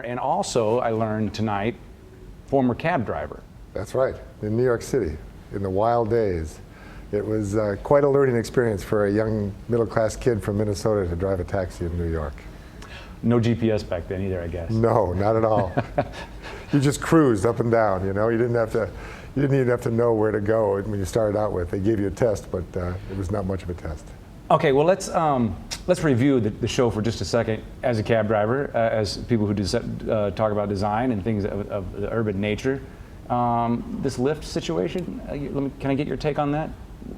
and also, I learned tonight, former cab driver. That's right, in New York City, in the wild days. It was quite a learning experience for a young middle-class kid from Minnesota to drive a taxi in New York. No GPS back then either, I guess. No, not at all. You just cruised up and down, you know. You didn't even have to know where to go when you started out with. They gave you a test, but it was not much of a test. Okay, well let's review the show for just a second. As a cab driver, as people who talk about design and things of the urban nature, this Lyft situation. Can I get your take on that?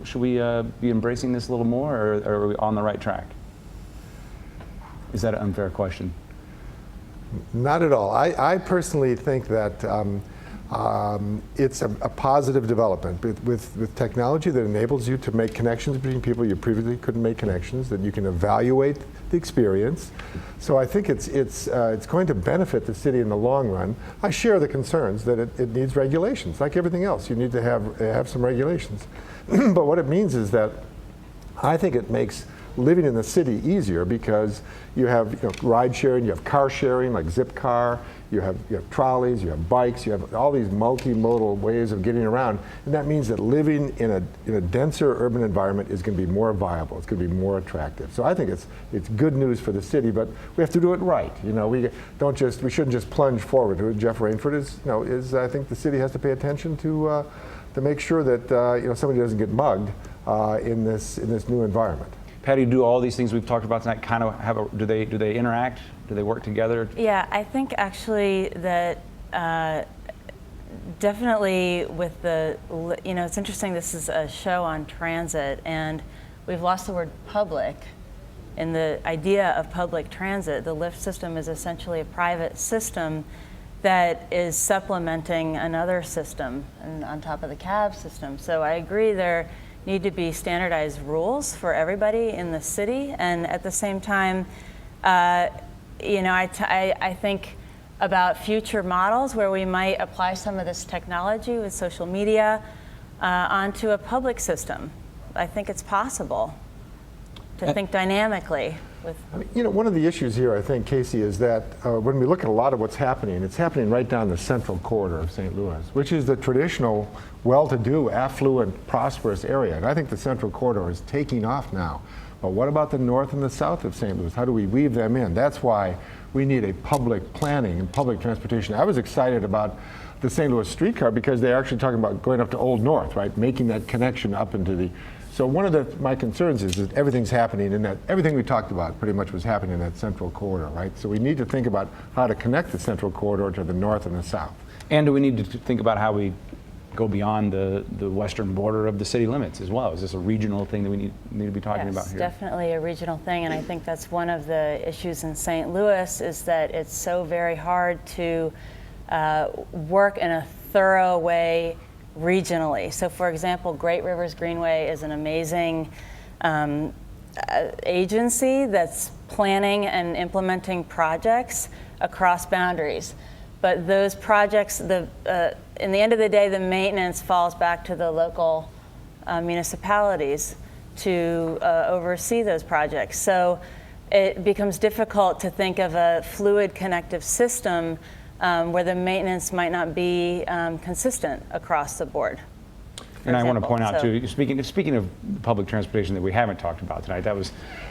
Should we be embracing this a little more, or are we on the right track? Is that an unfair question? Not at all. I personally think that it's a positive development with technology that enables you to make connections between people you previously couldn't make connections, that you can evaluate the experience. So I think it's going to benefit the city in the long run. I share the concerns that it needs regulations. Like everything else, you need to have some regulations. But what it means is that I think it makes living in the city easier, because you have ride sharing, you have car sharing like Zipcar, you have trolleys, you have bikes, you have all these multimodal ways of getting around, and that means that living in a denser urban environment is going to be more viable. It's going to be more attractive. So I think it's good news for the city, but we have to do it right. We shouldn't just plunge forward. Jeff Rainford is I think the city has to pay attention to make sure that somebody doesn't get mugged in this new environment. Patty, do all these things we've talked about tonight kind of do they interact? Do they work together? Yeah, I think actually that definitely with it's interesting, this is a show on transit, and we've lost the word public in the idea of public transit. The Lyft system is essentially a private system that is supplementing another system and on top of the cab system. So I agree there need to be standardized rules for everybody in the city, and at the same time, I think about future models where we might apply some of this technology with social media onto a public system. I think it's possible to think dynamically. One of the issues here, I think, Casey, is that when we look at a lot of what's happening, it's happening right down the central corridor of St. Louis, which is the traditional well-to-do, affluent, prosperous area. And I think the central corridor is taking off now. But what about the north and the south of St. Louis? How do we weave them in? That's why we need a public planning and public transportation. I was excited about the St. Louis streetcar because they're actually talking about going up to Old North, right? Making that connection up into the... So one of my concerns is that everything's happening in that, everything we talked about pretty much was happening in that central corridor, right? So we need to think about how to connect the central corridor to the north and the south. And do we need to think about how we go beyond the western border of the city limits as well? Is this a regional thing that we need to be talking about here? Yes, definitely a regional thing, and I think that's one of the issues in St. Louis is that it's so very hard to work in a thorough way regionally. So for example, Great Rivers Greenway is an amazing agency that's planning and implementing projects across boundaries. But those projects, in the end of the day, the maintenance falls back to the local municipalities to oversee those projects. So it becomes difficult to think of a fluid connective system where the maintenance might not be consistent across the board. And I want to point out too, speaking of public transportation that we haven't talked about tonight,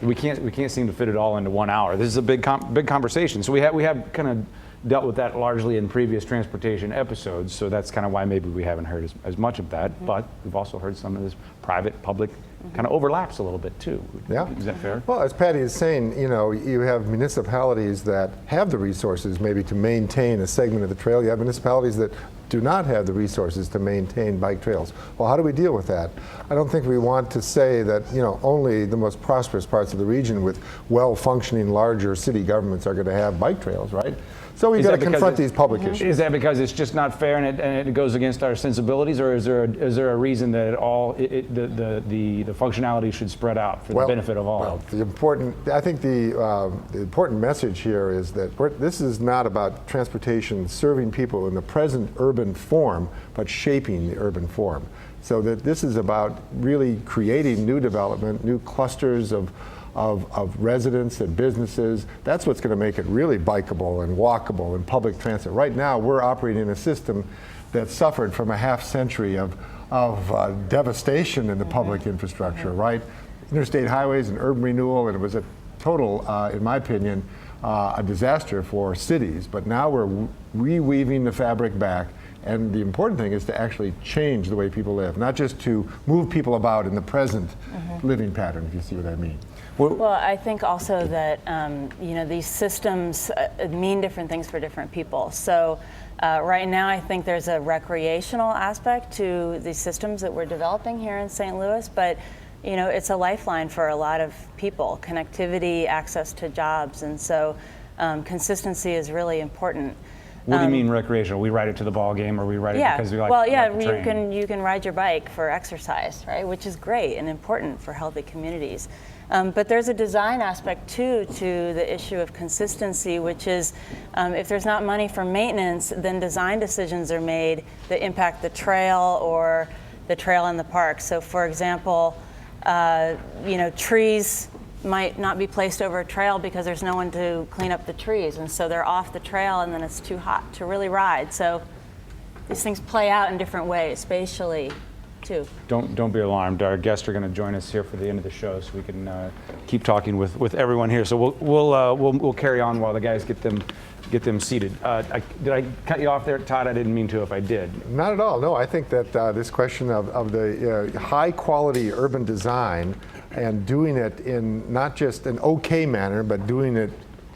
we can't seem to fit it all into 1 hour. This is a big conversation. So we have kind of dealt with that largely in previous transportation episodes. So that's kind of why maybe we haven't heard as much of that. Mm-hmm. But we've also heard some of this private public kind of overlaps a little bit too. Yeah. Is that fair? Well, as Patty is saying, you have municipalities that have the resources maybe to maintain a segment of the trail. You have municipalities that do not have the resources to maintain bike trails. Well, how do we deal with that? I don't think we want to say that only the most prosperous parts of the region with well-functioning larger city governments are going to have bike trails, right? So we've got to confront these public issues. Is that because it's just not fair and it goes against our sensibilities, or is there a reason that the functionality should spread out for the benefit of all? Well, the important message here is that this is not about transportation serving people in the present urban form, but shaping the urban form. So that this is about really creating new development, new clusters of of residents and businesses. That's what's going to make it really bikeable and walkable and public transit. Right now, we're operating in a system that suffered from a half century of devastation in the public infrastructure, right? Interstate highways and urban renewal, and it was a total, in my opinion, a disaster for cities. But now we're reweaving the fabric back, and the important thing is to actually change the way people live, not just to move people about in the present living pattern, if you see what I mean. Well, I think also that these systems mean different things for different people. So right now, I think there's a recreational aspect to these systems that we're developing here in St. Louis, but it's a lifeline for a lot of people, connectivity, access to jobs, and so consistency is really important. What do you mean recreational? We ride it to the ball game, or we ride it because we like? Well, yeah, like the train? you can ride your bike for exercise, right? Which is great and important for healthy communities. But there's a design aspect too to the issue of consistency, which is if there's not money for maintenance, then design decisions are made that impact the trail or the trail in the park. So, for example, trees might not be placed over a trail because there's no one to clean up the trees, and so they're off the trail, and then it's too hot to really ride. So these things play out in different ways, spatially, too. Don't be alarmed. Our guests are going to join us here for the end of the show, so we can keep talking with everyone here. So we'll carry on while the guys get them seated. Did I cut you off there, Todd? I didn't mean to if I did. Not at all. No, I think that this question of the high quality urban design and doing it in not just an okay manner, but doing it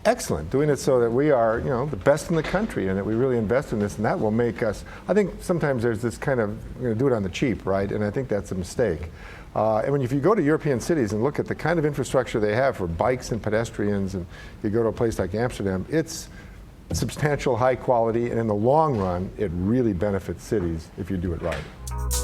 excellent, doing it so that we are, the best in the country, and that we really invest in this, and that will make us. I think sometimes there's this kind of do it on the cheap, right? And I think that's a mistake. And if you go to European cities and look at the kind of infrastructure they have for bikes and pedestrians, and you go to a place like Amsterdam, it's substantial, high quality, and in the long run, it really benefits cities if you do it right.